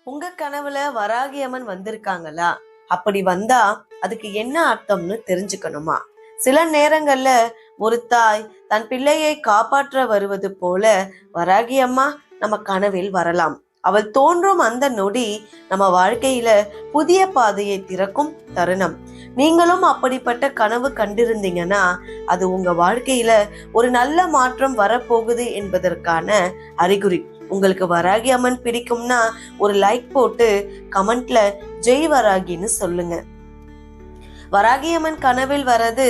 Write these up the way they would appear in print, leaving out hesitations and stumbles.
உங்க கனவுல வராகி அம்மன் வந்திருக்காங்களா? அப்படி வந்தா அதுக்கு என்ன அர்த்தம்னு தெரிஞ்சுக்கணுமா? சில நேரங்கள்ல ஒரு தாய் தன் பிள்ளையை காப்பாற்ற வருவது போல வராகி அம்மா நம்ம கனவில் வரலாம். அவள் தோன்றும் அந்த நொடி நம்ம வாழ்க்கையில புதிய பாதையை திறக்கும் தருணம். நீங்களும் அப்படிப்பட்ட கனவு கண்டிருந்தீங்கன்னா அது உங்க வாழ்க்கையில ஒரு நல்ல மாற்றம் வரப்போகுது என்பதற்கான அறிகுறி. உங்களுக்கு வராகி அம்மன் பிடிக்கும்னா ஒரு லைக் போட்டு கமெண்ட்ல ஜெய் வராகின்னு சொல்லுங்க. வராகி அம்மன் கனவில் வர்றது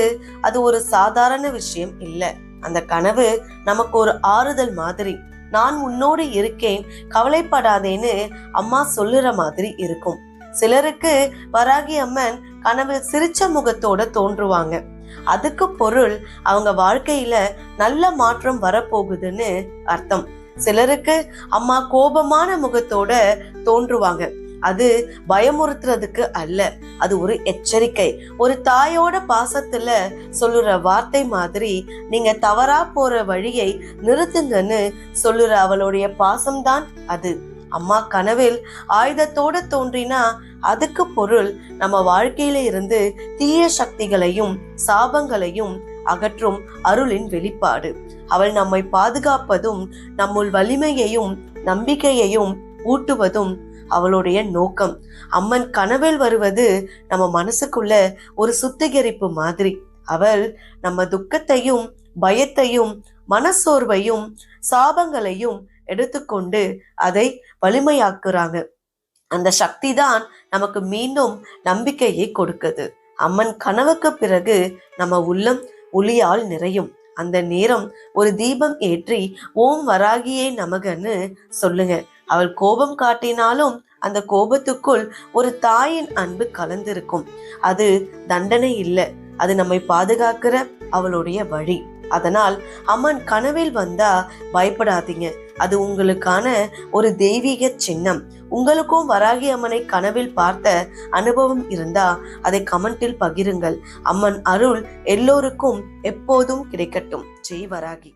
அது ஒரு சாதாரண விஷயம் இல்ல. அந்த கனவு நமக்கு ஒரு ஆறுதல் மாதிரி. நான் உன்னோடு இருக்கேன், கவலைப்படாதேன்னு அம்மா சொல்லுற மாதிரி இருக்கும். சிலருக்கு வராகி அம்மன் கனவில் சிரிச்ச முகத்தோட தோன்றுவாங்க. அதுக்கு பொருள் அவங்க வாழ்க்கையில நல்ல மாற்றம் வரப்போகுதுன்னு அர்த்தம். சிலருக்கு அம்மா கோபமான முகத்தோட தோன்றுவாங்க. அது பயமுறுத்துறதுக்கு அல்ல, அது ஒரு எச்சரிக்கை. ஒரு தாயோட பாசத்துல சொல்லுற வார்த்தை மாதிரி. நீங்க தவறா போற வழியை நிறுத்துங்கன்னு சொல்லுற அவளுடைய பாசம்தான் அது. அம்மா கனவில் ஆயுதத்தோட தோன்றினா அதுக்கு பொருள் நம்ம வாழ்க்கையில இருந்து தீய சக்திகளையும் சாபங்களையும் அகற்றும் அருளின் வெளிப்பாடு. அவள் நம்மை பாதுகாப்பதும் நம்முள் வலிமையையும் நம்பிக்கையையும் ஊட்டுவதும் அவளுடைய நோக்கம். அம்மன் கனவில் வருவது நம்ம மனசுக்குள்ள ஒரு சுத்திகரிப்பு மாதிரி. அவள் நம்ம துக்கத்தையும் பயத்தையும் மனசோர்வையும் சாபங்களையும் எடுத்துக்கொண்டு அதை வலிமையாக்குறாங்க. அந்த சக்தி தான் நமக்கு மீண்டும் நம்பிக்கையை கொடுக்குது. அம்மன் கனவுக்கு பிறகு நம்ம உள்ளம் ஒளியால் நிறையும். அந்த நேரம் ஒரு தீபம் ஏற்றி ஓம் வராகியே நமகன்னு சொல்லுங்க. அவள் கோபம் காட்டினாலும் அந்த கோபத்துக்குள் ஒரு தாயின் அன்பு கலந்திருக்கும். அது தண்டனை இல்லை, அது நம்மை பாதுகாக்கிற அவளுடைய வழி. அதனால் அம்மன் கனவில் வந்தா பயப்படாதீங்க. அது உங்களுக்கான ஒரு தெய்வீக சின்னம். உங்களுக்கும் வராகி அம்மனை கனவில் பார்த்த அனுபவம் இருந்தா அதை கமெண்டில் பகிருங்கள். அம்மன் அருள் எல்லோருக்கும் எப்போதும் கிடைக்கட்டும். ஜெய் வராகி.